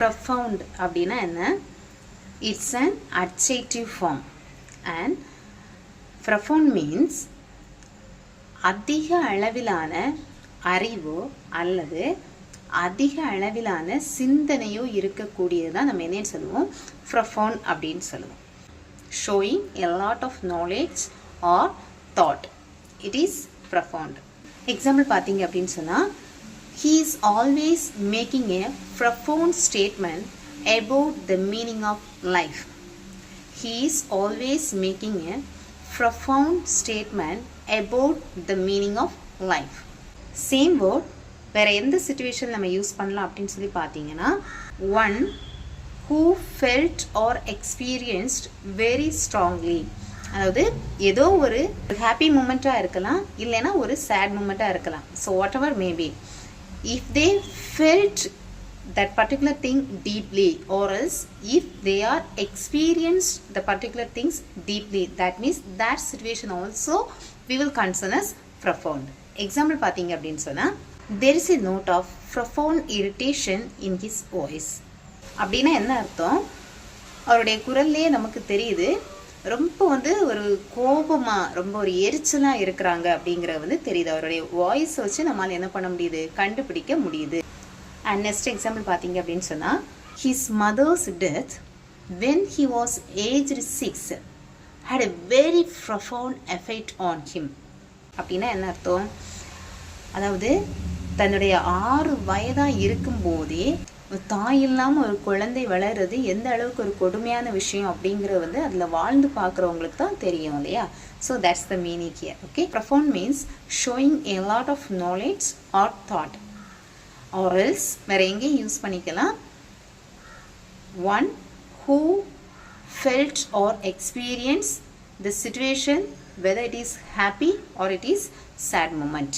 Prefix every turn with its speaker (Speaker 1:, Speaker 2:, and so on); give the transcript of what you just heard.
Speaker 1: profound அப்படின்னா என்ன? It's an adjective form and profound means அதிக அளவிலான அறிவோ அல்லது அதிக அளவிலான சிந்தனையோ இருக்கக்கூடியதான் நம்ம என்னன்னு சொல்லுவோம்? profound அப்படின்னு சொல்லுவோம். Showing a lot of knowledge or thought. It is profound. Example பார்த்தீங்க அப்படின்னு சொன்னா, he is always making a profound statement about the meaning of life. He is always making a profound statement about the meaning of life. Same word வேற எந்த situation நம்ம use பண்ணலாம் அப்படின்னு சொல்லி பார்த்தீங்கன்னா, one who felt or experienced very strongly. அதாவது ஏதோ ஒரு ஹாப்பி மூமெண்ட்டாக இருக்கலாம், இல்லைன்னா ஒரு சேட் மூமெண்ட்டாக இருக்கலாம். So what ever maybe, if they felt that particular thing deeply, or else if they are experienced the particular things deeply, that means that situation also we will consider as profound. Example பார்த்தீங்க அப்படின்னு சொன்னா, there is a note of profound irritation in his voice. அப்படின்னா என்ன அர்த்தம்? அவருடைய குரல்லையே நமக்கு தெரியுது ரொம்ப ஒரு கோபமாக, ரொம்ப ஒரு எரிச்சலாக இருக்கிறாங்க அப்படிங்கிற தெரியுது. அவருடைய வாய்ஸ் வச்சு நம்மளால் என்ன பண்ண முடியுது? கண்டுபிடிக்க முடியுது. அண்ட் நெக்ஸ்ட் எக்ஸாம்பிள் பார்த்தீங்க அப்படின்னு சொன்னால், his mother's death when he was aged 6 had a very profound effect on him. அப்படின்னா என்ன அர்த்தம்? அதாவது தன்னுடைய 6 வயதாக இருக்கும்போதே தாய் இல்லாமல் ஒரு குழந்தை வளர்றது எந்த அளவுக்கு ஒரு கொடுமையான விஷயம் அப்படிங்கிறது அதில் வாழ்ந்து பார்க்குறவங்களுக்கு தான் தெரியும் இல்லையா? So that's the meaning here. Okay, profound means showing a lot of knowledge or thought. or else வேறு எங்கேயும் யூஸ் பண்ணிக்கலாம், one who felt or experienced the situation whether it is happy or it is sad moment.